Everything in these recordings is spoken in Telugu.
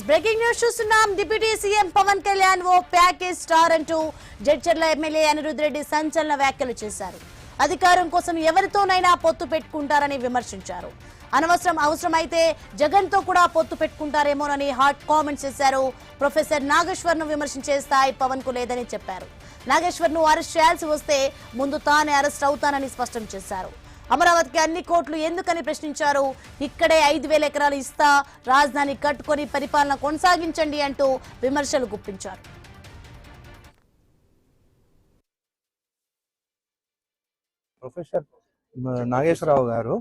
బ్రేకింగ్ న్యూస్ చూస్తున్నాం. డిప్యూటీ సీఎం పవన్ కళ్యాణ్ ఓ ప్యాకేజ్ స్టార్ అంటూ జడ్చర్ల ఎమ్మెల్యే అనిరుద్ రెడ్డి సంచలన వ్యాఖ్యలు చేశారు. అధికారం కోసం ఎవరితోనైనా పొత్తు పెట్టుకుంటారని విమర్శించారు. అవసరమైతే జగన్ తో కూడా పొత్తు పెట్టుకుంటారేమోనని హాట్ కామెంట్స్ చేశారు. ప్రొఫెసర్ నాగేశ్వర్ ను విమర్శించే స్థాయి పవన్ కు లేదని చెప్పారు. నాగేశ్వర్ ను అరెస్ట్ చేయాల్సి వస్తే ముందు తానే అరెస్ట్ అవుతానని స్పష్టం చేశారు. అమరావతికి అన్ని కోట్లు ఎందుకని ప్రశ్నించారు. ఇక్కడే 5,000 ఎకరాలు ఇస్తా, రాజధాని కట్టుకొని పరిపాలన కొనసాగించండి అంటూ విమర్శలు గుప్పించారు. ప్రొఫెసర్ నాగేశ్వరరావు గారు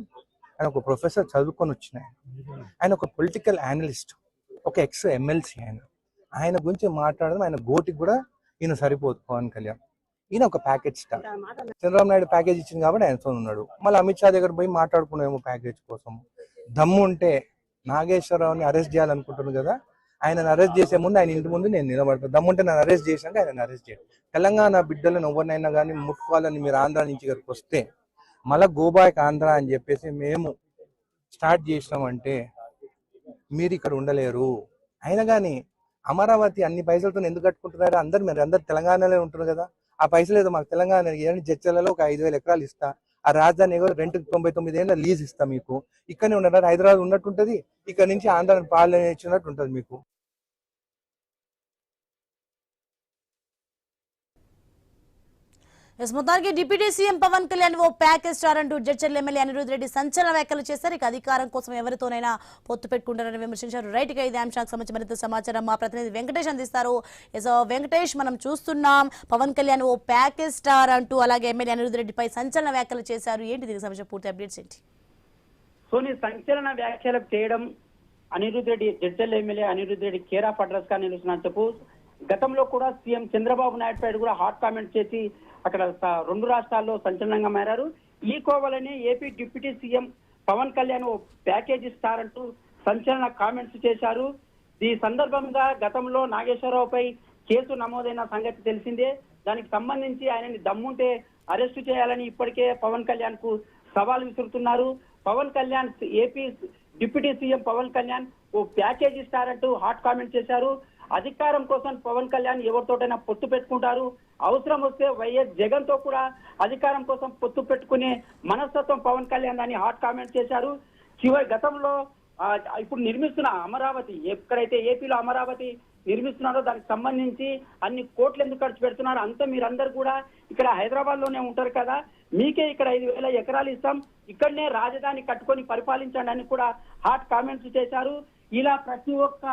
ఆయన ఒక ప్రొఫెసర్ చదువుకొని వచ్చిన ఆయన ఒక పొలిటికల్ అనలిస్ట్, ఒక ఎక్స్ ఎమ్మెల్సీ. ఆయన గురించి మాట్లాడడం ఆయన గోటికి కూడా ఈయన సరిపోదు. పవన్ కళ్యాణ్ ఈయన ఒక package star. Chandrababu Naidu package ఇచ్చింది కాబట్టి ఆయనతో ఉన్నాడు. మళ్ళీ అమిత్ షా దగ్గర పోయి మాట్లాడుకున్నామేమో ప్యాకేజ్ కోసం. దమ్ము ఉంటే నాగేశ్వరరావుని అరెస్ట్ చేయాలనుకుంటున్నాను కదా, ఆయన అరెస్ట్ చేసే ముందు ఆయన ఇంటి ముందు నేను నిలబడతాను. దమ్ముంటే నన్ను అరెస్ట్ చేశాక ఆయన అరెస్ట్ చేయాలి. తెలంగాణ బిడ్డలను ఎవరినైనా కానీ ముట్టుకోవాలని మీరు ఆంధ్ర నుంచి ఇక్కడికి వస్తే మళ్ళీ గోబాయ్ ఆంధ్ర అని చెప్పేసి మేము స్టార్ట్ చేసినామంటే మీరు ఇక్కడ ఉండలేరు. అయినా కానీ అమరావతి అన్ని పైసలతో ఎందుకు కట్టుకుంటున్నారు? మీరు అందరు తెలంగాణలో ఉంటున్నారు కదా, ఆ పైసలు ఏదో మాకు తెలంగాణ జడ్చర్లలో ఒక 5,000 ఎకరాలు ఇస్తా, ఆ రాజధాని రెంట్ 99 ఏళ్ళ లీజ్ ఇస్తా, మీకు ఇక్కడనే ఉండరు, హైదరాబాద్ ఉన్నట్టుంటది, ఇక్కడ నుంచి ఆంధ్ర పాలన ఇచ్చినట్టు ఉంటుంది మీకు. మొత్తానికి డిప్యూటీ సీఎం పవన్ కళ్యాణ్ ఓ ప్యాకేజ్ స్టార్ అంటూ జడ్చర్ల ఎమ్మెల్యే అనిరుద్ రెడ్డి సంచలన వ్యాఖ్యలు చేశారు. ఇక అధికారం కోసం ఎవరితోనైనా పొత్తు పెట్టుకుంటారని విమర్శించారు. రైట్ గా ఇదే అంశానికి సంబంధించి మరింత సమాచారం మా ప్రతినిధి వెంకటేష్ అందిస్తారు. వెంకటేష్, మనం చూస్తున్నాం పవన్ కళ్యాణ్ ఓ ప్యాకేజ్ స్టార్ అంటూ అలాగే ఎమ్మెల్యే అనిరుద్ రెడ్డిపై సంచలన వ్యాఖ్యలు చేశారు. ఏంటి దీనికి సంబంధించిన పూర్తి అప్డేట్స్ ఏంటి? సోని, సంచలన వ్యాఖ్యలు చేయడం Anirudh Reddy Jadcherla MLA Anirudh Reddy care of address గా నిలుస్తున్నా చెప్పు. గతంలో కూడా సీఎం చంద్రబాబు నాయుడు పై కూడా హాట్ కామెంట్ చేసి అక్కడ 2 రాష్ట్రాల్లో సంచలనంగా మారారు. ఈ కోవలనే AP deputy CM Pawan Kalyan ఓ ప్యాకేజీ స్టార్ అంటూ సంచలన కామెంట్స్ చేశారు. ఈ సందర్భంగా గతంలో నాగేశ్వరరావుపై కేసు నమోదైన సంగతి తెలిసిందే. దానికి సంబంధించి ఆయనని దమ్ముంటే అరెస్టు చేయాలని ఇప్పటికే పవన్ కళ్యాణ్ కు సవాల్ విసురుతున్నారు. Pawan Kalyan AP deputy CM Pawan Kalyan ఓ ప్యాకేజీ స్టార్ అంటూ హాట్ కామెంట్ చేశారు. అధికారం కోసం పవన్ కళ్యాణ్ ఎవరితోటైనా పొత్తు పెట్టుకుంటారు, అవసరం వస్తే వైఎస్ జగన్ తో కూడా అధికారం కోసం పొత్తు పెట్టుకునే మనస్తత్వం పవన్ కళ్యాణ్ అని హాట్ కామెంట్ చేశారు. గతంలో ఇప్పుడు నిర్మిస్తున్న అమరావతి, ఎక్కడైతే ఏపీలో అమరావతి నిర్మిస్తున్నారో దానికి సంబంధించి అన్ని కోట్లు ఎందుకు ఖర్చు పెడుతున్నారు, అంతా మీరందరూ కూడా ఇక్కడ హైదరాబాద్ లోనే ఉంటారు కదా, మీకే ఇక్కడ 5,000 ఎకరాలు ఇస్తాం, ఇక్కడనే రాజధాని కట్టుకొని పరిపాలించండి అని కూడా హాట్ కామెంట్స్ చేశారు. ఇలా ప్రతి ఒక్క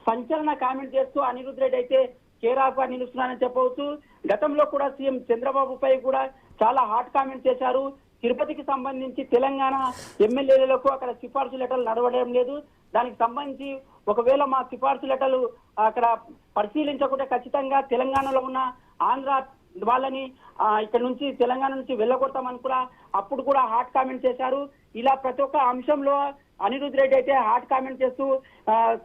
సంచలన కామెంట్ చేస్తూ అనిరుద్ రెడ్డి అయితే కేర్ ఆఫ్ గా నిలుస్తున్నారని చెప్పవచ్చు. గతంలో కూడా సీఎం చంద్రబాబు పై కూడా చాలా హాట్ కామెంట్ చేశారు. తిరుపతికి సంబంధించి తెలంగాణ ఎమ్మెల్యేలకు అక్కడ సిఫార్సు లెటర్లు నడవడం లేదు, దానికి సంబంధించి ఒకవేళ మా సిఫార్సు లెటర్లు అక్కడ పరిశీలించకుంటే ఖచ్చితంగా తెలంగాణలో ఉన్న ఆంధ్ర వాళ్ళని ఇక్కడ నుంచి తెలంగాణ నుంచి వెళ్ళగొడతామని కూడా అప్పుడు కూడా హాట్ కామెంట్ చేశారు. ఇలా ప్రతి ఒక్క అంశంలో అనిరుద్ రెడ్డి అయితే హాట్ కామెంట్ చేస్తూ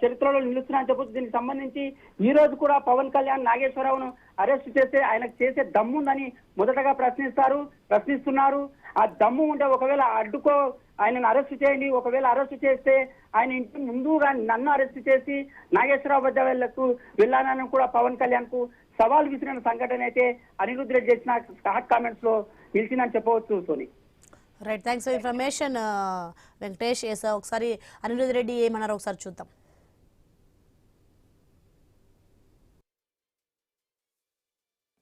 చరిత్రలో నిలుస్తున్నారని చెప్పొచ్చు. దీనికి సంబంధించి ఈ రోజు కూడా పవన్ కళ్యాణ్ నాగేశ్వరరావును అరెస్ట్ చేస్తే ఆయనకు చేసే దమ్ముందని మొదటగా ప్రశ్నిస్తున్నారు. ఆ దమ్ము ఉంటే ఒకవేళ అడ్డుకో, ఆయనను అరెస్ట్ చేయండి, ఒకవేళ అరెస్ట్ చేస్తే ఆయన ఇంటి ముందుగా నన్ను అరెస్ట్ చేసి నాగేశ్వరరావు వద్ద వెళ్ళానని కూడా పవన్ కళ్యాణ్ కు సవాల్ విసిరిన సంఘటన అయితే అనిరుద్ రెడ్డి చేసిన హాట్ కామెంట్స్ లో నిలిచిందని చెప్పవచ్చు. Soni, right, thanks for information Venkatesh. ఒకసారి అనిరుద్ రెడ్డి ఏమన్నారో ఒకసారి చూద్దాం.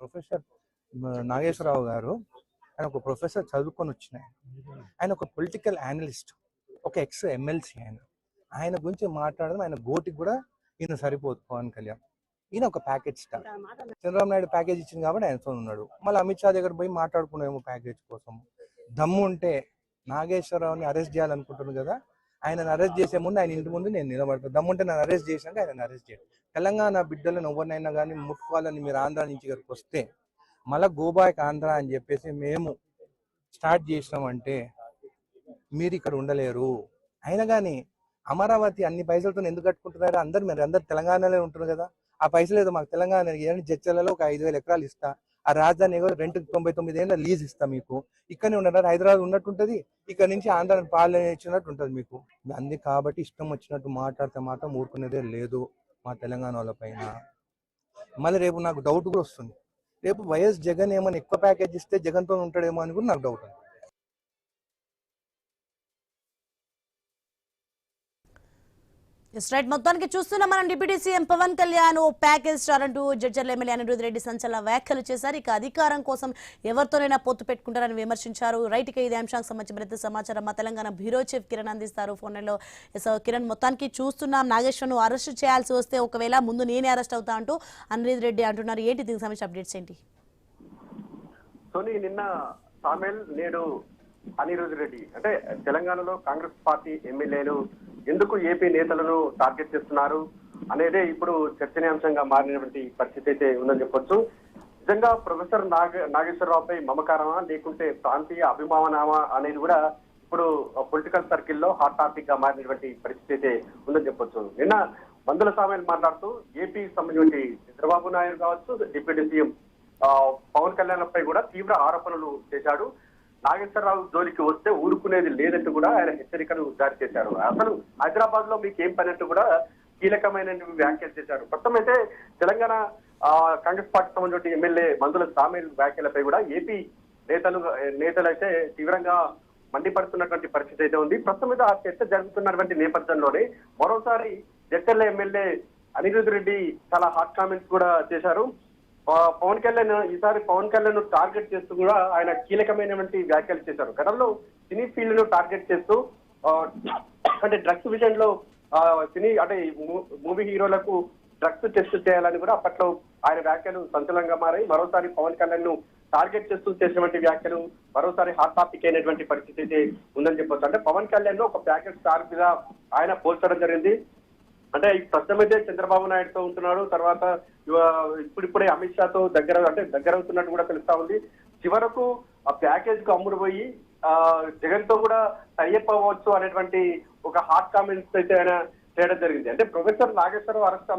ప్రొఫెసర్ నాగేశ్వరరావు గారు ఆయన ఒక ప్రొఫెసర్ చదువుకొని వచ్చిన ఆయన ఒక పొలిటికల్ అనలిస్ట్, ఒక ఎక్స్ ఎమ్మెల్సీ. ఆయన గురించి మాట్లాడడం ఆయన గోటికి కూడా ఈయన సరిపోదు. పవన్ కళ్యాణ్ ఈయన ఒక package star. Chandrababu Naidu package ఇచ్చింది కాబట్టి ఆయనతో ఉన్నాడు. మళ్ళీ అమిత్ షా దగ్గర పోయి మాట్లాడుకున్నామేమో ప్యాకేజ్ కోసం. దమ్ము ఉంటే నాగేశ్వరరావుని అరెస్ట్ చేయాలనుకుంటున్నాను కదా, ఆయన అరెస్ట్ చేసే ముందు ఆయన ఇంటి ముందు నేను నిలబడతాను. దమ్ముంటే నన్ను అరెస్ట్ చేశాక ఆయన అరెస్ట్ చేయాలి. తెలంగాణ బిడ్డలను ఎవరినైనా కానీ ముట్టుకోవాలని మీరు ఆంధ్ర నుంచి ఇక్కడికి వస్తే మళ్ళీ గోబాయ్ ఆంధ్ర అని చెప్పేసి మేము స్టార్ట్ చేసినామంటే మీరు ఇక్కడ ఉండలేరు. అయినా కానీ అమరావతి అన్ని పైసలతో ఎందుకు కట్టుకుంటున్నారు? మీరు అందరు తెలంగాణలో ఉంటున్నారు కదా, ఆ పైసలు ఏదో మాకు తెలంగాణ జడ్చర్లలో ఒక 5,000 ఎకరాలు ఇస్తా, ఆ రాజధాని రెంట్ 99 ఏళ్ళ లీజ్ ఇస్తాం మీకు, ఇక్కడనే ఉండరు, హైదరాబాద్ ఉన్నట్టుంటది, ఇక్కడ నుంచి ఆంధ్రాని పాలన ఇచ్చినట్టు ఉంటుంది మీకు. అందుకే కాబట్టి ఇష్టం వచ్చినట్టు మాట్లాడితే మాత్రం ఊరుకునేదే లేదు మా తెలంగాణ వాళ్ళ పైన. మళ్ళీ రేపు నాకు డౌట్ కూడా వస్తుంది, రేపు వైఎస్ జగన్ ఏమైనా ఎక్కువ ప్యాకేజ్ ఇస్తే జగన్తో ఉంటాడేమో అని కూడా నాకు డౌట్ ఉంది. రైట్, మొత్తానికి చూస్తున్నాం మనం డిప్యూటీ సీఎం పవన్ కళ్యాణ్ ఓ ప్యాకేజ్ స్టార్ అంటూ జడ్చర్ల ఎమ్మెల్యే అనిరుద్ రెడ్డి సంచలన వ్యాఖ్యలు చేశారు. ఇక అధికారం కోసం ఎవరితోనైనా పొత్తు పెట్టుకుంటారని విమర్శించారు. రైట్, ఇక ఇదే అంశానికి సంబంధించిన మరింత సమాచారం మా తెలంగాణ బ్యూరో చీఫ్ కిరణ్ అందిస్తారు ఫోన్లో. కిరణ్, మొత్తానికి చూస్తున్నాం నాగేశ్వర్ను అరెస్ట్ చేయాల్సి వస్తే ఒకవేళ ముందు నేనే అరెస్ట్ అవుతా అంటూ అనిరుద్ రెడ్డి అంటున్నారు. ఏంటి దీనికి సంబంధించిన అప్డేట్స్ ఏంటి? సోని, నిన్న సామేల్, నేడు అనిరుద్ రెడ్డి అంటే తెలంగాణలో కాంగ్రెస్ పార్టీ ఎమ్మెల్యేలు ఎందుకు ఏపీ నేతలను టార్గెట్ చేస్తున్నారు అనేదే ఇప్పుడు చర్చనీయాంశంగా మారినటువంటి పరిస్థితి అయితే ఉందని చెప్పొచ్చు. నిజంగా ప్రొఫెసర్ నాగేశ్వరరావుపై మమకారమా లేకుంటే ప్రాంతీయ అభిమానమా అనేది కూడా ఇప్పుడు పొలిటికల్ సర్కిల్లో హాట్ టాపిక్ గా మారినటువంటి పరిస్థితి అయితే ఉందని చెప్పొచ్చు. నిన్న మందుల సామేల్ మాట్లాడుతూ ఏపీకి సంబంధించి చంద్రబాబు నాయుడు కావచ్చు, డిప్యూటీ సీఎం పవన్ కళ్యాణ్ పై కూడా తీవ్ర ఆరోపణలు చేశాడు. నాగేశ్వరరావు జోలికి వస్తే ఊరుకునేది లేదంటూ కూడా ఆయన హెచ్చరికలు జారీ చేశారు. అసలు హైదరాబాద్ లో మీకు ఏం పని అంటూ కూడా కీలకమైన వ్యాఖ్యలు చేశారు. మొత్తం అయితే తెలంగాణ కాంగ్రెస్ పార్టీ సంబంధించిన ఎమ్మెల్యే మందుల సామేల్ వ్యాఖ్యలపై కూడా ఏపీ నేతలు అయితే తీవ్రంగా మండిపడుతున్నటువంటి పరిస్థితి అయితే ఉంది. ప్రస్తుతం మీద ఆ చర్చ జరుగుతున్నటువంటి నేపథ్యంలోనే మరోసారి జడ్చర్ల ఎమ్మెల్యే అనిరుద్ రెడ్డి చాలా హాట్ కామెంట్స్ కూడా చేశారు. పవన్ కళ్యాణ్ ఈసారి పవన్ కళ్యాణ్ టార్గెట్ చేస్తూ కూడా ఆయన కీలకమైనటువంటి వ్యాఖ్యలు చేశారు. గతంలో సినీ ఫీల్డ్ ను టార్గెట్ చేస్తూ అంటే డ్రగ్స్ విషయంలో సినీ అంటే మూవీ హీరోలకు డ్రగ్స్ టెస్ట్ చేయాలని కూడా అప్పట్లో ఆయన వ్యాఖ్యలు సంచలనంగా మారాయి. మరోసారి పవన్ కళ్యాణ్ ను టార్గెట్ చేస్తూ చేసినటువంటి వ్యాఖ్యలు మరోసారి హాట్ టాపిక్ అయినటువంటి పరిస్థితి అయితే ఉందని చెప్పొచ్చు. అంటే పవన్ కళ్యాణ్ ను ఒక ప్యాకేజ్ స్టార్ మీద ఆయన పోల్చడం జరిగింది. అంటే ప్రస్తుతం అయితే చంద్రబాబు నాయుడుతో ఉంటున్నాడు, తర్వాత ఇప్పుడిప్పుడే అమిత్ షాతో దగ్గర అవుతున్నట్టు కూడా తెలుస్తా ఉంది. చివరకు ఆ ప్యాకేజ్ కు అమ్ముడు పోయి జగన్ తో కూడా టైఅప్ అవ్వచ్చు అనేటువంటి ఒక హాట్ కామెంట్స్ అయితే ఆయన చేయడం జరిగింది. అంటే ప్రొఫెసర్ నాగేశ్వరరావు అరెస్ట్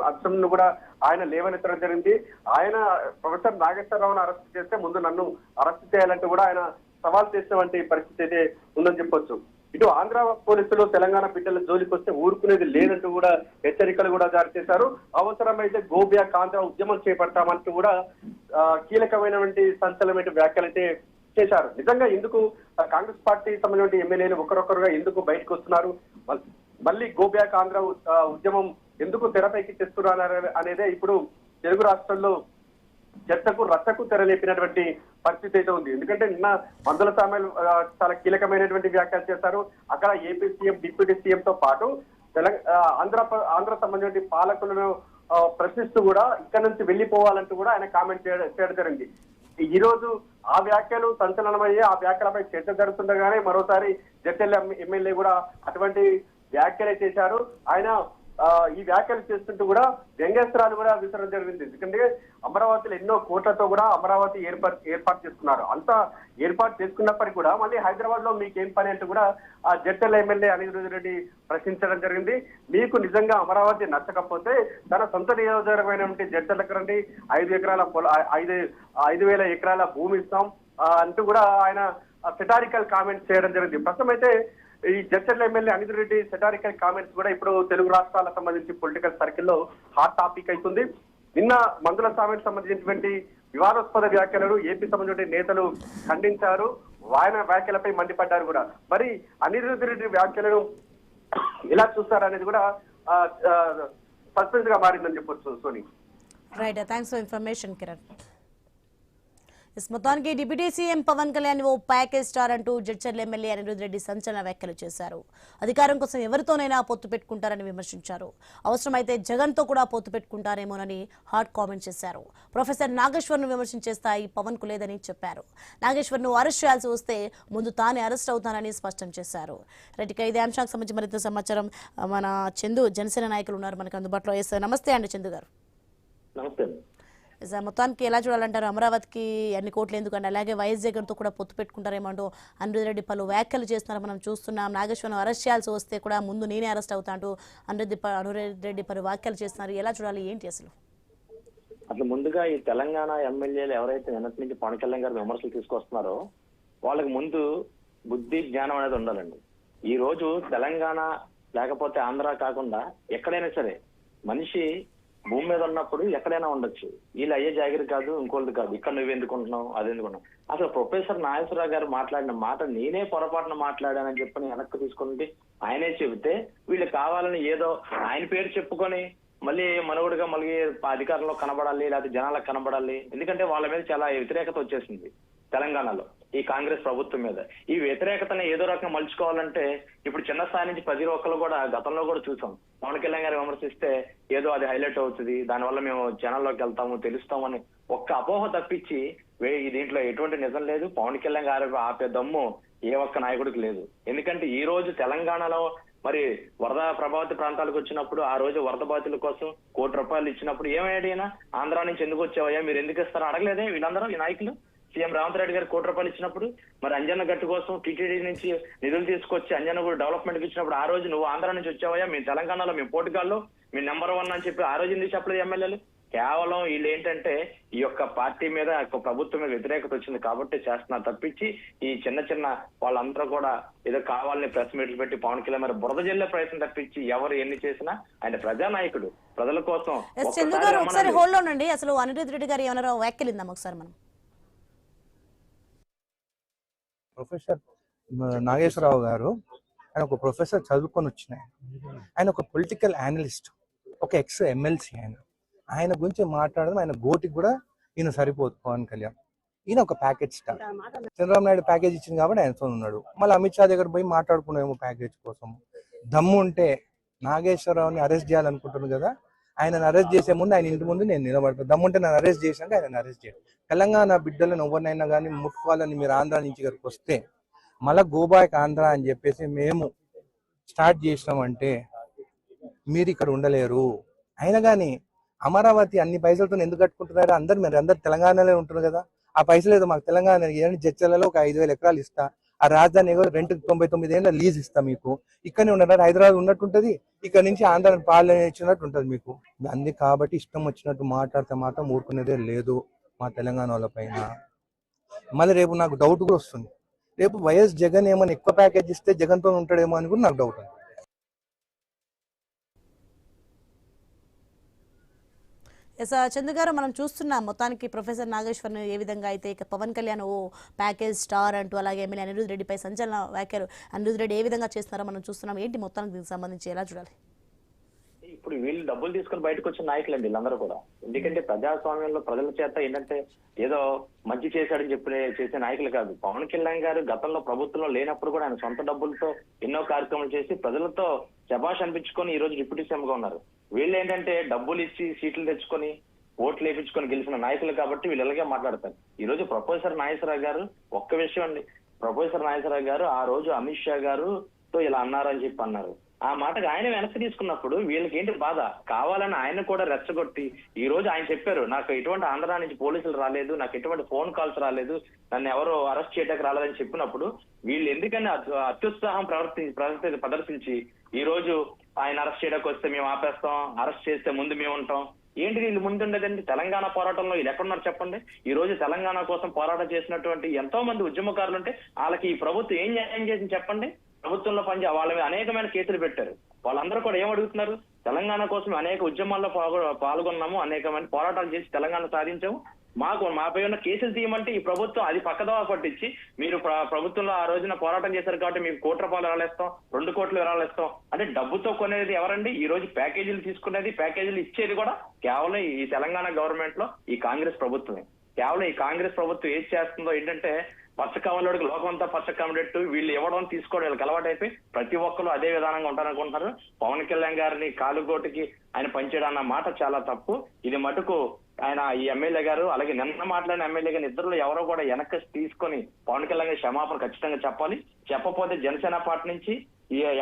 అంశంను కూడా ఆయన లేవనెత్తడం జరిగింది. ఆయన ప్రొఫెసర్ నాగేశ్వరరావును అరెస్ట్ చేస్తే ముందు నన్ను అరెస్ట్ చేయాలంటూ కూడా ఆయన సవాల్ చేసినటువంటి పరిస్థితి అయితే ఉందని చెప్పొచ్చు. ఇటు ఆంధ్ర పోలీసులు తెలంగాణ బిడ్డల జోలికి వస్తే ఊరుకునేది లేదంటూ కూడా హెచ్చరికలు కూడా జారీ చేశారు. అవసరమైతే గో బ్యాక్ ఆంధ్ర ఉద్యమం చేపడతామంటూ కూడా కీలకమైనటువంటి సంచలనమైన వ్యాఖ్యలు అయితే చేశారు. నిజంగా ఎందుకు కాంగ్రెస్ పార్టీ సంబంధించిన ఎమ్మెల్యేలు ఒకరొకరుగా ఎందుకు బయటకు వస్తున్నారు, మళ్ళీ గో బ్యాక్ ఆంధ్ర ఉద్యమం ఎందుకు తెరపైకి తెస్తున్నారు అనేదే ఇప్పుడు తెలుగు రాష్ట్రాల్లో చర్చకు రచ్చకు తెరలేపినటువంటి పరిస్థితి అయితే ఉంది. ఎందుకంటే నిన్న మందుల సామేల్ చాలా కీలకమైనటువంటి వ్యాఖ్యలు చేశారు. అక్కడ ఏపీ సీఎం, డిప్యూటీ సీఎం తో పాటు ఆంధ్ర సంబంధించిన పాలకులను ప్రశ్నిస్తూ కూడా ఇక్కడ నుంచి వెళ్లిపోవాలంటూ కూడా ఆయన కామెంట్ చేయడం జరిగింది. ఈ రోజు ఆ వ్యాఖ్యలు సంచలనమయ్యే ఆ వ్యాఖ్యలపై చర్చ జరుగుతుండగానే మరోసారి జడ్చర్ల ఎమ్మెల్యే కూడా అటువంటి వ్యాఖ్యలే చేశారు. ఆయన ఈ వ్యాఖ్యలు చేస్తుంటూ కూడా వ్యంగ్యాస్త్రాలు కూడా విసరడం జరిగింది. ఎందుకంటే అమరావతిలో ఎన్నో కోట్లతో కూడా అమరావతి ఏర్పాటు చేసుకున్నారు. అంతా ఏర్పాటు చేసుకున్నప్పటికీ కూడా మళ్ళీ హైదరాబాద్ లో మీకేం పని అంటూ కూడా ఆ జడ్చర్ల ఎమ్మెల్యే అనిరుద్ రెడ్డి ప్రశ్నించడం జరిగింది. మీకు నిజంగా అమరావతి నచ్చకపోతే తన సొంత నియోజకవర్గమైనటువంటి జడ్చర్లకు రండి, 5,000 ఎకరాల భూమి ఇస్తాం అంటూ కూడా ఆయన సెటారికల్ కామెంట్స్ చేయడం జరిగింది. ప్రస్తుతం అయితే ఈ Jadcherla MLA Anirudh Reddy satirical comments కూడా ఇప్పుడు తెలుగు రాష్ట్రాలకు సంబంధించి పొలిటికల్ సర్కిల్లో హాట్ టాపిక్ అవుతుంది. నిన్న మందుల సామేల్ సంబంధించినటువంటి వివాదాస్పద వ్యాఖ్యలను ఏపీ సంబంధించిన నేతలు ఖండించారు. ఆయన వ్యాఖ్యలపై మండిపడ్డారు కూడా. మరి అనిరుద్ రెడ్డి వ్యాఖ్యలను ఎలా చూస్తారనేది కూడా సస్పెన్స్ గా మారిందని చెప్పొచ్చు. Soni, right, thanks for information Kiran. మొత్తానికి డిప్యూటీ సీఎం పవన్ కళ్యాణ్ ఓ ప్యాకేజ్ స్టార్ అంటూ జడ్చర్ల ఎమ్మెల్యే అనిరుద్ రెడ్డి సంచలన వ్యాఖ్యలు చేశారు. అధికారం కోసం ఎవరితోనైనా పొత్తు పెట్టుకుంటారని విమర్శించారు. అవసరమైతే జగన్ తో కూడా పొత్తు పెట్టుకుంటారేమోనని హాట్ కామెంట్ చేశారు. ప్రొఫెసర్ నాగేశ్వర్ను విమర్శించే స్థాయి పవన్ కు లేదని చెప్పారు. నాగేశ్వర్ను అరెస్ట్ చేయాల్సి వస్తే ముందు తానే అరెస్ట్ అవుతానని స్పష్టం చేశారు. రైట్, ఇదే అంశానికి సంబంధించి మరింత సమాచారం మన చందు జనసేన నాయకులు ఉన్నారు మనకు అందుబాటులో. నమస్తే అండి చందు గారు. నమస్తే. మొత్తానికి ఎలా చూడాలంటారు? అమరావతికి అన్ని కోట్లు ఎందుకంటే అలాగే వైఎస్ జగన్తో కూడా పొత్తు పెట్టుకుంటారేమంటూ అనిరుద్ రెడ్డి పలు వ్యాఖ్యలు చేస్తున్నారు మనం చూస్తున్నాం. నాగేశ్వరరావు అరెస్ట్ చేయాల్సి వస్తే కూడా ముందు నేనే అరెస్ట్ అవుతా అంటూ అనిరుద్ రెడ్డి పలు వ్యాఖ్యలు చేస్తున్నారు. ఎలా చూడాలి, ఏంటి అసలు? అసలు ముందుగా ఈ తెలంగాణ ఎమ్మెల్యేలు ఎవరైతే నిన్నటి నుంచి పవన్ కళ్యాణ్ గారు విమర్శలు తీసుకొస్తున్నారో వాళ్ళకి ముందు బుద్ధి జ్ఞానం అనేది ఉండాలండి. ఈ రోజు తెలంగాణ లేకపోతే ఆంధ్ర కాకుండా ఎక్కడైనా సరే మనిషి భూమి మీద ఉన్నప్పుడు ఎక్కడైనా ఉండొచ్చు. వీళ్ళు అయ్యే జాగిరి కాదు, ఇంకోళ్ళది కాదు. ఇక్కడ నువ్వు ఎందుకుంటున్నావు, అది ఎందుకున్నావు. అసలు ప్రొఫెసర్ నాగేశ్వరరావు గారు మాట్లాడిన మాట నేనే పొరపాటున మాట్లాడానని చెప్పని వెనక్కి తీసుకుంటే ఆయనే చెబితే వీళ్ళు కావాలని ఏదో ఆయన పేరు చెప్పుకొని మళ్ళీ మనుగడుగా మళ్ళీ అధికారంలో కనబడాలి, లేకపోతే జనాలకు కనబడాలి. ఎందుకంటే వాళ్ళ మీద చాలా వ్యతిరేకత వచ్చేసింది తెలంగాణలో ఈ కాంగ్రెస్ ప్రభుత్వం మీద. ఈ వ్యతిరేకతను ఏదో రకంగా మలుచుకోవాలంటే ఇప్పుడు చిన్న స్థాయి నుంచి 10 ఒక్కరు కూడా గతంలో కూడా చూసాం. పవన్ కళ్యాణ్ గారు విమర్శిస్తే ఏదో అది హైలైట్ అవుతుంది, దానివల్ల మేము జనాల్లోకి వెళ్తాము, తెలుస్తామని ఒక్క అపోహ తప్పించి దీంట్లో ఎటువంటి నిజం లేదు. పవన్ కళ్యాణ్ గారు ఆపే దమ్ము ఏ ఒక్క నాయకుడికి లేదు. ఎందుకంటే ఈ రోజు తెలంగాణలో మరి వరద ప్రభావిత ప్రాంతాలకు వచ్చినప్పుడు ఆ రోజు వరద బాధితుల కోసం ₹1 కోటి ఇచ్చినప్పుడు ఏమయ్యాడైనా ఆంధ్ర నుంచి ఎందుకు వచ్చావయ్యా, మీరు ఎందుకు ఇస్తారో అడగలేదే వీళ్ళందరూ ఈ నాయకులు. సీఎం రేవంత్ రెడ్డి గారు ₹1 కోటి ఇచ్చినప్పుడు మరి అంజన్న గట్టు కోసం టీటీడీ నుంచి నిధులు తీసుకొచ్చి అంజన్న కూడా డెవలప్మెంట్ ఇచ్చినప్పుడు ఆ రోజు నువ్వు ఆంధ్ర నుంచి వచ్చావయ్యా, మీ తెలంగాణలో మేము పోటీగాల్లో మీ నెంబర్ 1 అని చెప్పి ఆ రోజు ఎందుకు చెప్పలేదు ఎమ్మెల్యేలు. కేవలం వీళ్ళు ఏంటంటే ఈ యొక్క పార్టీ మీద ప్రభుత్వం మీద వ్యతిరేకత వచ్చింది కాబట్టి చేస్తున్నారు తప్పించి ఈ చిన్న చిన్న వాళ్ళందరూ కూడా ఏదో కావాలని ప్రెస్ మీట్లు పెట్టి పవన్ కళ్యాణ్ మరి బురద జల్లే ప్రయత్నం తప్పించి ఎవరు ఎన్ని చేసినా ఆయన ప్రజానాయకుడు, ప్రజల కోసం. చందు గారు ఒకసారి హోల్డ్ లో ఉండండి. అసలు అనిరుద్ రెడ్డి గారు ఏమన్నా వ్యాఖ్యలిందాం ఒకసారి మనం. ప్రొఫెసర్ నాగేశ్వరరావు గారు ఆయన ఒక ప్రొఫెసర్ చదువుకొని వచ్చిన ఆయన ఒక పొలిటికల్ అనలిస్ట్, ఒక ఎక్స్ ఎమ్మెల్సీ. ఆయన గురించి మాట్లాడడం ఆయన గోటికి కూడా ఈయన సరిపోదు పవన్ కళ్యాణ్. ఈయన ఒక package star. Chandrababu Naidu package ఇచ్చింది కాబట్టి ఆయనతో ఉన్నాడు. మళ్ళీ అమిత్ షా దగ్గర పోయి మాట్లాడుకున్నామేమో ప్యాకేజ్ కోసం. దమ్ము ఉంటే నాగేశ్వరరావుని అరెస్ట్ చేయాలనుకుంటున్నాను కదా, ఆయనను అరెస్ట్ చేసే ముందు ఆయన ఇంటి ముందు నేను నిలబడతాను. దమ్ముంటే నన్ను అరెస్ట్ చేశాక ఆయన అరెస్ట్ చేయాలి. తెలంగాణ బిడ్డలను ఎవరినైనా కానీ ముట్టుకోవాలని మీరు ఆంధ్ర నుంచి ఇక్కడికి వస్తే మళ్ళీ గోబాయ్ ఆంధ్ర అని చెప్పేసి మేము స్టార్ట్ చేసినామంటే మీరు ఇక్కడ ఉండలేరు. అయినా కానీ అమరావతి అన్ని పైసలతో ఎందుకు కట్టుకుంటున్నారు? మీరు అందరు తెలంగాణలో ఉంటున్నారు కదా, ఆ పైసలు ఏదో మాకు తెలంగాణ జడ్చర్లలో ఒక 5,000 ఎకరాలు ఇస్తా, ఆ రాజధాని రెంట్ 99 ఏళ్ళ లీజ్ ఇస్తా, మీకు ఇక్కడనే ఉండరు, హైదరాబాద్ ఉన్నట్టుంటది, ఇక్కడ నుంచి ఆంధ్ర పాలన ఇచ్చినట్టు ఉంటది మీకు. అంది కాబట్టి ఇష్టం వచ్చినట్టు మాట్లాడితే మాత్రం ఊరుకునేదే లేదు మా తెలంగాణ వాళ్ళ పైన. మళ్ళీ రేపు నాకు డౌట్ కూడా వస్తుంది, రేపు వైఎస్ జగన్ ఏమైనా ఎక్కువ ప్యాకేజ్ ఇస్తే జగన్తో ఉంటాడేమో అని కూడా నాకు డౌట్ ఉంది. చందు గారు మనం చూస్తున్నాం మొత్తానికి ప్రొఫెసర్ నాగేశ్వరన్ ఏ విధంగా అయితే ఇక పవన్ కళ్యాణ్ ఓ ప్యాకేజ్ స్టార్ అంటూ, అలాగే ఎమ్మెల్యే అనిరుద్ రెడ్డిపై సంచలన వ్యాఖ్యలు అనిరుద్ రెడ్డి ఏ విధంగా చేస్తున్నారో మనం చూస్తున్నాం. ఏంటి మొత్తానికి దీనికి సంబంధించి ఎలా చూడాలి? ఇప్పుడు వీళ్ళు డబ్బులు తీసుకుని బయటకు వచ్చిన నాయకులండి వీళ్ళందరూ కూడా. ఎందుకంటే ప్రజాస్వామ్యంలో ప్రజల చేత ఏంటంటే ఏదో మంచి చేశాడని చెప్పి చేసే నాయకులు కాదు. పవన్ కళ్యాణ్ గారు గతంలో ప్రభుత్వంలో లేనప్పుడు కూడా ఆయన సొంత డబ్బులతో ఎన్నో కార్యక్రమాలు చేసి ప్రజలతో శభాష్ అనిపించుకొని ఈ రోజు డిప్యూటీ సీఎం గా ఉన్నారు. వీళ్ళు ఏంటంటే డబ్బులు ఇచ్చి సీట్లు తెచ్చుకొని ఓట్లు వేయించుకొని గెలిచిన నాయకులు కాబట్టి వీళ్ళు ఇలాగే మాట్లాడతారు. ఈ రోజు ప్రొఫెసర్ నాగేశ్వరరావు గారు ఒక్క విషయం అండి, ప్రొఫెసర్ నాగేశ్వరరావు గారు ఆ రోజు అమిత్ షా గారుతో ఇలా అన్నారని చెప్పి అన్నారు. ఆ మాటకు ఆయన వెనక్కి తీసుకున్నప్పుడు వీళ్ళకి ఏంటి బాధ, కావాలని ఆయన కూడా రెచ్చగొట్టి ఈ రోజు ఆయన చెప్పారు నాకు ఎటువంటి ఆంధ్ర నుంచి పోలీసులు రాలేదు, నాకు ఎటువంటి ఫోన్ కాల్స్ రాలేదు, నన్ను ఎవరు అరెస్ట్ చేయడానికి రాలేదని చెప్పినప్పుడు వీళ్ళు ఎందుకని అత్యుత్సాహం ప్రదర్శించి ఈ రోజు ఆయన అరెస్ట్ చేయడానికి వస్తే మేము ఆపేస్తాం, అరెస్ట్ చేస్తే ముందు మేము ఉంటాం. ఏంటి వీళ్ళు ముందుండదండి తెలంగాణ పోరాటంలో వీళ్ళు ఎక్కడున్నారు చెప్పండి. ఈ రోజు తెలంగాణ కోసం పోరాటం చేసినటువంటి ఎంతో మంది ఉద్యమకారులు ఉంటే వాళ్ళకి ఈ ప్రభుత్వం ఏం న్యాయం చేసింది చెప్పండి. ప్రభుత్వంలో వాళ్ళ మీద అనేకమైన కేసులు పెట్టారు. వాళ్ళందరూ కూడా ఏం అడుగుతున్నారు, తెలంగాణ కోసం అనేక ఉద్యమాల్లో పాల్గొన్నాము, అనేకమైన పోరాటాలు చేసి తెలంగాణ సాధించాము, మాపై ఉన్న కేసులు తీయమంటే ఈ ప్రభుత్వం అది పక్కదోవ పట్టించి మీరు ప్రభుత్వంలో ఆ రోజున పోరాటం చేశారు కాబట్టి మీకు ₹1 కోటి ఇస్తాం, ₹2 కోట్లు ఇస్తాం అంటే డబ్బుతో కొనేది ఎవరండి? ఈ రోజు ప్యాకేజీలు తీసుకునేది, ప్యాకేజీలు ఇచ్చేది కూడా కేవలం ఈ తెలంగాణ గవర్నమెంట్ లో ఈ కాంగ్రెస్ ప్రభుత్వమే. కేవలం ఈ కాంగ్రెస్ ప్రభుత్వం ఏది చేస్తుందో ఏంటంటే పచ్చ కమలుడికి లోకం అంతా పచ్చ కమలెట్టు, వీళ్ళు ఇవ్వడం తీసుకోవడం వీళ్ళకి అలవాటు అయిపోయి ప్రతి ఒక్కరు అదే విధానంగా ఉంటారనుకుంటున్నారు. పవన్ కళ్యాణ్ గారిని కాలుగోటికి ఆయన పనిచేయడం అన్న మాట చాలా తప్పు. ఇది మటుకు ఆయన ఈ ఎమ్మెల్యే గారు అలాగే నిన్న మాట్లాడిన ఎమ్మెల్యే గారు ఇద్దరులో ఎవరో కూడా వెనక్కి తీసుకొని పవన్ కళ్యాణ్ గారి క్షమాపణ ఖచ్చితంగా చెప్పాలి. చెప్పకపోతే జనసేన పార్టీ నుంచి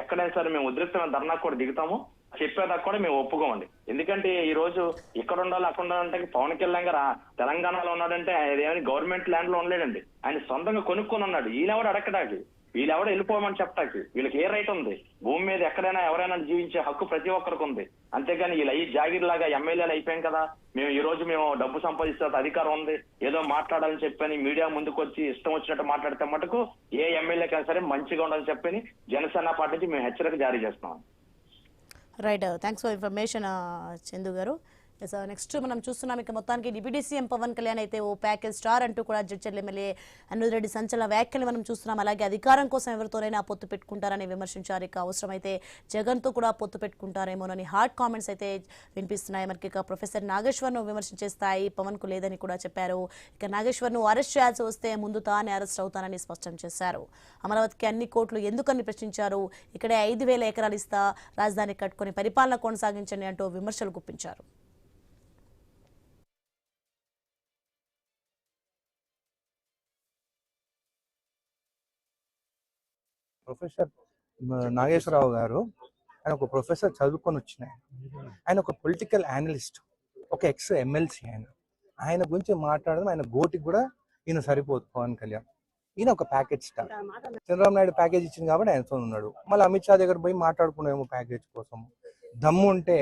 ఎక్కడైనా సరే మేము ఉద్రిక్తమైన ధర్నా కూడా దిగుతాము, చెప్పేదాకా కూడా మేము ఒప్పుకోమండి. ఎందుకంటే ఈ రోజు ఇక్కడ ఉండాలి అక్కడ ఉండాలంటే పవన్ కళ్యాణ్ గారు తెలంగాణలో ఉన్నాడంటే ఆయన గవర్నమెంట్ ల్యాండ్ లో ఉండలేడండి, ఆయన సొంతంగా కొనుక్కొని ఉన్నాడు. ఈయనెవడు అడగడానికి వీళ్ళు ఎవడో వెళ్ళిపోమని చెప్పటానికి వీళ్ళకి ఏ రైట్ ఉంది? భూమి మీద ఎక్కడైనా ఎవరైనా జీవించే హక్కు ప్రతి ఒక్కరికి ఉంది. అంతేగాని వీళ్ళు అయ్యి జాగిర్ లాగా ఎమ్మెల్యేలు అయిపోయాం కదా, మేము ఈ రోజు మేము డబ్బు సంపాదిస్తే అధికారం ఉంది ఏదో మాట్లాడాలని చెప్పని మీడియా ముందుకు వచ్చి ఇష్టం వచ్చినట్టు మాట్లాడితే మటుకు ఏ ఎమ్మెల్యేకైనా సరే మంచిగా ఉండాలని చెప్పని జనసేన పార్టీ నుంచి మేము హెచ్చరిక జారీ చేస్తున్నాం. Right, thanks for information Chandu గారు. నెక్స్ట్ మనం చూస్తున్నాం ఇక మొత్తానికి డిప్యూటీ సీఎం పవన్ కళ్యాణ్ అయితే ఓ ప్యాకేజ్ స్టార్ అంటూ కూడా జడ్చర్ల ఎమ్మెల్యే అనిరుద్ రెడ్డి సంచలన వ్యాఖ్యలు మనం చూస్తున్నాం. అలాగే అధికారం కోసం ఎవరితోనైనా పొత్తు పెట్టుకుంటారని విమర్శించారు. ఇక అవసరమైతే జగన్తో కూడా పొత్తు పెట్టుకుంటారేమోనని హార్డ్ కామెంట్స్ అయితే వినిపిస్తున్నాయి. మనకి ఇక ప్రొఫెసర్ నాగేశ్వర్ను విమర్శించే స్థాయి పవన్ కు లేదని కూడా చెప్పారు. ఇక నాగేశ్వర్ను అరెస్ట్ చేయాల్సి వస్తే ముందు తానే అరెస్ట్ అవుతానని స్పష్టం చేశారు. అమరావతికి అన్ని కోట్లు ఎందుకని ప్రశ్నించారు, ఇక్కడే 5,000 ఎకరాలు ఇస్తా రాజధాని కట్టుకుని పరిపాలన కొనసాగించండి అంటూ విమర్శలు గుప్పించారు. ప్రొఫెసర్ నాగేశ్వరరావు గారు ఆయన ఒక ప్రొఫెసర్ చదువుకొని వచ్చిన ఆయన ఒక పొలిటికల్ అనలిస్ట్, ఒక ఎక్స్ ఎమ్మెల్సీ. ఆయన గురించి మాట్లాడడం ఆయన గోటికి కూడా ఈయన సరిపోదు పవన్ కళ్యాణ్. ఈయన ఒక package star. Chandrababu Naidu package ఇచ్చింది కాబట్టి ఆయనతో ఉన్నాడు. మళ్ళీ అమిత్ షా దగ్గర పోయి మాట్లాడుకున్నామో ప్యాకేజ్ కోసం. దమ్ము ఉంటే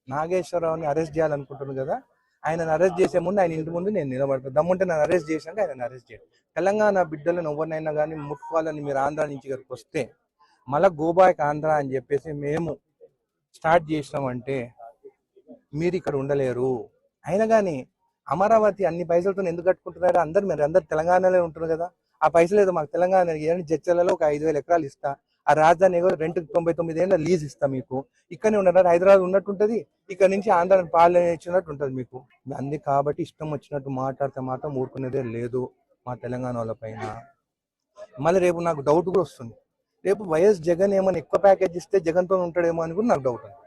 నాగేశ్వరరావుని అరెస్ట్ చేయాలనుకుంటున్నాను కదా, ఆయనను అరెస్ట్ చేసే ముందు ఆయన ఇంటి ముందు నేను నిలబడతాను. దమ్ముంటే నన్ను అరెస్ట్ చేశాక ఆయన అరెస్ట్ చేయాలి. తెలంగాణ బిడ్డలను ఎవరినైనా కానీ ముట్టుకోవాలని మీరు ఆంధ్ర నుంచి ఇక్కడికి వస్తే మళ్ళీ గోబాయ్ ఆంధ్ర అని చెప్పేసి మేము స్టార్ట్ చేసినామంటే మీరు ఇక్కడ ఉండలేరు. అయినా కానీ అమరావతి అన్ని పైసలతో ఎందుకు కట్టుకుంటున్నారు? మీరు అందరు తెలంగాణలో ఉంటారు కదా, ఆ పైసలు ఏదో మాకు తెలంగాణ జడ్చర్లలో ఒక 5,000 ఎకరాలు ఇస్తా, ఆ రాజధాని ఏదో 99 ఏళ్ళ లీజ్ ఇస్తా, మీకు ఇక్కడనే ఉండరు, హైదరాబాద్ ఉన్నట్టుంటది, ఇక్కడ నుంచి ఆంధ్ర పాలన ఇచ్చినట్టు ఉంటుంది మీకు. అందుకే కాబట్టి ఇష్టం వచ్చినట్టు మాట్లాడితే మాత్రం ఊరుకునేదే లేదు మా తెలంగాణ వాళ్ళ పైన. మళ్ళీ రేపు నాకు డౌట్ కూడా వస్తుంది, రేపు వైఎస్ జగన్ ఏమైనా ఎక్కువ ప్యాకేజ్ ఇస్తే జగన్తో ఉంటాడేమో అని కూడా నాకు డౌట్ ఉంది.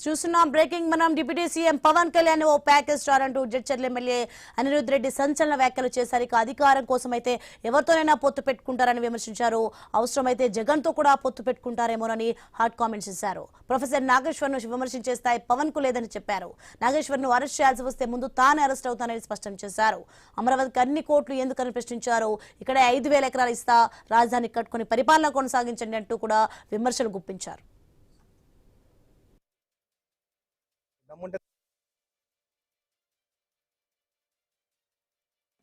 చూస్తున్నాం బ్రేకింగ్. మనం డిప్యూటీ సీఎం పవన్ కళ్యాణ్ ఓ ప్యాకేజ్ స్టార్ అంటూ జడ్చర్ల ఎమ్మెల్యే అనిరుద్ రెడ్డి సంచలన వ్యాఖ్యలు చేశారు. ఇక అధికారం కోసం అయితే ఎవరితోనైనా పొత్తు పెట్టుకుంటారని విమర్శించారు. అవసరమైతే జగన్తో కూడా పొత్తు పెట్టుకుంటారేమోనని హాట్ కామెంట్స్ చేశారు. ప్రొఫెసర్ నాగేశ్వర్ను విమర్శించే స్థాయి పవన్ కు లేదని చెప్పారు. నాగేశ్వర్ను అరెస్ట్ చేయాల్సి వస్తే ముందు తానే అరెస్ట్ అవుతానని స్పష్టం చేశారు. అమరావతికి అన్ని కోట్లు ఎందుకని ప్రశ్నించారు, ఇక్కడే 5,000 ఎకరాలు ఇస్తా రాజధాని కట్టుకుని పరిపాలన కొనసాగించండి అంటూ కూడా విమర్శలు గుప్పించారు.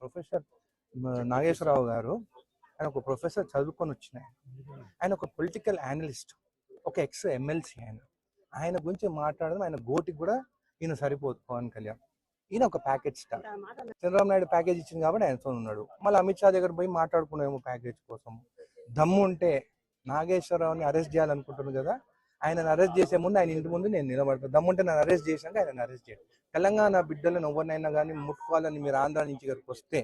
ప్రొఫెసర్ నాగేశ్వరరావు గారు ఆయన ఒక ప్రొఫెసర్ చదువుకొని వచ్చిన ఆయన ఒక పొలిటికల్ అనలిస్ట్, ఒక ఎక్స్ ఎమ్మెల్సీ. ఆయన గురించి మాట్లాడడం ఆయన గోటికి కూడా ఈయన సరిపోదు పవన్ కళ్యాణ్. ఈయన ఒక package star. Chandrababu Naidu package ఇచ్చింది కాబట్టి ఆయనతో ఉన్నాడు. మళ్ళీ అమిత్ షా దగ్గర పోయి మాట్లాడుకున్నామో ప్యాకేజ్ కోసం. దమ్ము ఉంటే నాగేశ్వరరావుని అరెస్ట్ చేయాలనుకుంటున్నాను కదా, ఆయనను అరెస్ట్ చేసే ముందు ఆయన ఇంటి ముందు నేను నిలబడతాను. దమ్ముంటే నన్ను అరెస్ట్ చేశాక ఆయన అరెస్ట్ చేయాలి. తెలంగాణ బిడ్డలను ఎవరినైనా కానీ ముట్టుకోవాలని మీరు ఆంధ్ర నుంచి ఇక్కడికి వస్తే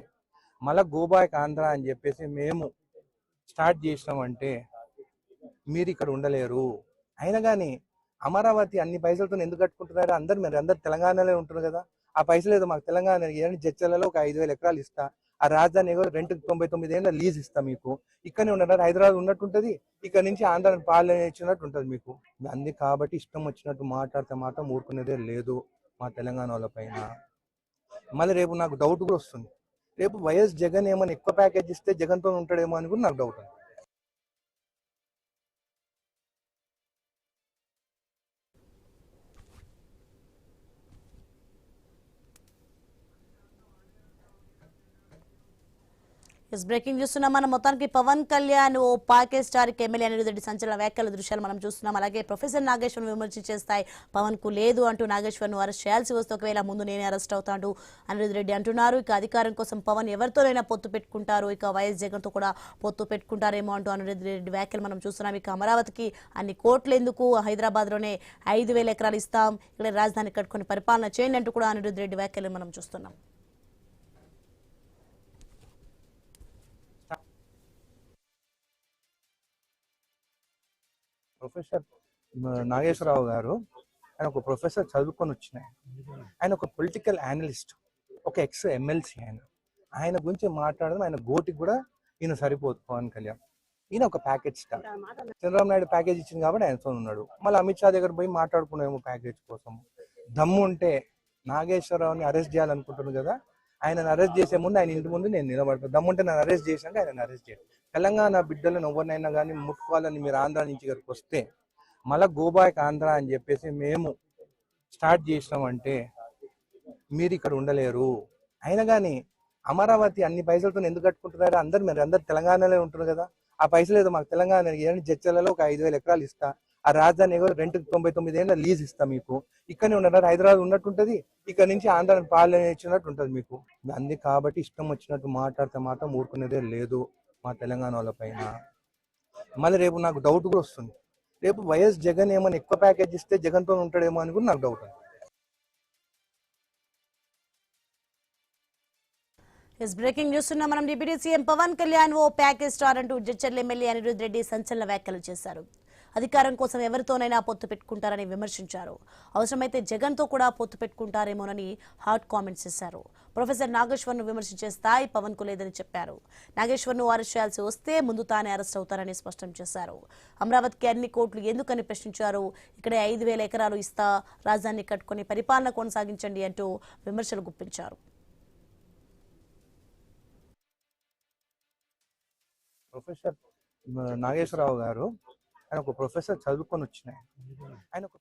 మళ్ళీ గోబాయ్ ఆంధ్ర అని చెప్పేసి మేము స్టార్ట్ చేసినామంటే మీరు ఇక్కడ ఉండలేరు. అయినా కానీ అమరావతి అన్ని పైసలతో ఎందుకు కట్టుకుంటున్నారు? మీరు అందరు తెలంగాణలో ఉంటారు కదా, ఆ పైసలు ఏదో మాకు తెలంగాణ జడ్చర్లలో ఒక 5,000 ఎకరాలు ఇస్తా, ఆ రాజధాని ఏదో 99 ఏళ్ళ లీజ్ ఇస్తా, మీకు ఇక్కడనే ఉండరు, హైదరాబాద్ ఉన్నట్టుంటది, ఇక్కడ నుంచి ఆంధ్ర పాలన ఇచ్చినట్టు ఉంటుంది మీకు. అందుకే కాబట్టి ఇష్టం వచ్చినట్టు మాట్లాడితే మాత్రం ఊరుకునేదే లేదు మా తెలంగాణ వాళ్ళ పైన. మళ్ళీ రేపు నాకు డౌట్ కూడా వస్తుంది, రేపు వైఎస్ జగన్ ఏమైనా ఎక్కువ ప్యాకేజ్ ఇస్తే జగన్తో ఉంటాడేమో అని కూడా నాకు డౌట్ ఉంది. బ్రేకింగ్ చూస్తున్నాం మనం. మొత్తానికి పవన్ కళ్యాణ్ ఓ package star MLA Anirudh Reddy సంచలన వ్యాఖ్యల దృశ్యాలు మనం చూస్తున్నాం. అలాగే ప్రొఫెసర్ నాగేశ్వర్ను విమర్శించే స్థాయి పవన్ కు లేదు అంటూ నాగేశ్వర్ను అరెస్ట్ చేయాల్సి వస్తే ఒకవేళ ముందు నేనే అరెస్ట్ అవుతాను అనిరుద్ రెడ్డి అంటున్నారు. ఇక అధికారం కోసం పవన్ ఎవరితోనైనా పొత్తు పెట్టుకుంటారు, ఇక వైఎస్ జగన్ తో కూడా పొత్తు పెట్టుకుంటారేమో అంటూ అనిరుద్ రెడ్డి వ్యాఖ్యలు మనం చూస్తున్నాం. ఇక అమరావతికి అన్ని కోట్లు ఎందుకు, హైదరాబాద్ లోనే 5,000 ఎకరాలు ఇస్తాం, ఇక్కడ రాజధాని కట్టుకుని పరిపాలన చేయండి అంటూ కూడా అనిరుద్ రెడ్డి వ్యాఖ్యలు మనం చూస్తున్నాం. ప్రొఫెసర్ నాగేశ్వరరావు గారు ఆయన ఒక ప్రొఫెసర్ చదువుకొని వచ్చిన ఆయన ఒక పొలిటికల్ అనలిస్ట్, ఒక ఎక్స్ ఎమ్మెల్సీ. ఆయన గురించి మాట్లాడడం ఆయన గోటికి కూడా ఈయన సరిపోదు పవన్ కళ్యాణ్. ఈయన ఒక package star. Chandrababu Naidu package ఇచ్చింది కాబట్టి ఆయనతో ఉన్నాడు. మళ్ళీ అమిత్ షా దగ్గర పోయి మాట్లాడుకున్నామో ప్యాకేజ్ కోసం. దమ్ము ఉంటే నాగేశ్వరరావుని అరెస్ట్ చేయాలనుకుంటున్నాను కదా, ఆయనను అరెస్ట్ చేసే ముందు ఆయన ఇంటి ముందు నేను నిలబడతాను. దమ్ముంటే నన్ను అరెస్ట్ చేశాక ఆయన అరెస్ట్ చేయాలి. తెలంగాణ బిడ్డలను ఎవరినైనా కానీ ముట్టుకోవాలని మీరు ఆంధ్ర నుంచి ఇక్కడికి వస్తే మళ్ళా గోబాయ్ ఆంధ్ర అని చెప్పేసి మేము స్టార్ట్ చేసినామంటే మీరు ఇక్కడ ఉండలేరు. అయినా కానీ అమరావతి అన్ని పైసలతో ఎందుకు కట్టుకుంటున్నారు? అందరు తెలంగాణలో ఉంటున్నారు కదా, ఆ పైసలు ఏదో మాకు తెలంగాణ జడ్చర్లలో ఒక 5,000 ఎకరాలు ఇస్తా, ఆ రాజధాని ఏదో రెంట్కి 99 ఏళ్ళ లీజ్ ఇస్తా, మీకు ఇక్కడనే ఉన్నారు, హైదరాబాద్ ఉన్నట్టుంటది, ఇక్కడ నుంచి ఆంధ్ర పాలన ఇచ్చినట్టు ఉంటుంది మీకు. అందుకే కాబట్టి ఇష్టం వచ్చినట్టు మాట్లాడితే మాత్రం ఊరుకునేదే లేదు మా తెలంగాణ వాళ్ళ పైన. మళ్ళీ రేపు నాకు డౌట్ కూడా వస్తుంది, రేపు వైఎస్ జగన్ ఏమైనా ఎక్కువ ప్యాకేజ్ ఇస్తే జగన్తో ఉంటాడేమో అని కూడా నాకు డౌట్ ఉంది. బ్రేకింగ్ న్యూస్ ఉన్న మనం డిప్యూటీ సీఎం పవన్ కళ్యాణ్ ఓ ప్యాకేజ్ స్టార్ అంటూ జడ్చర్ల ఎమ్మెల్యే అనిరుద్ రెడ్డి సంచలన వ్యాఖ్యలు చేశారు. అధికారం కోసం ఎవరితోనైనా పొత్తు పెట్టుకుంటారని విమర్శించారు. అవసరమైతే జగన్తో కూడా పొత్తు పెట్టుకుంటారేమోనని హాట్ కామెంట్స్ చేశారు. ప్రొఫెసర్ నాగేశ్వర్ను విమర్శించే స్థాయి పవన్ కు లేదని చెప్పారు. నాగేశ్వర్ను అరెస్ట్ చేయాల్సి వస్తే ముందు తానే అరెస్ట్ అవుతారని స్పష్టం చేశారు. అమరావతికి అన్ని కోట్లు ఎందుకని ప్రశ్నించారు. ఇక్కడే 5,000 ఎకరాలు ఇస్తా, రాజధాని కట్టుకుని పరిపాలన కొనసాగించండి అంటూ విమర్శలు గుప్పించారు. ప్రొఫెసర్ నాగేశ్వరరావు గారు ఆయన ఒక ప్రొఫెసర్ చదువుకొని వచ్చినాయి. ఆయన ఒక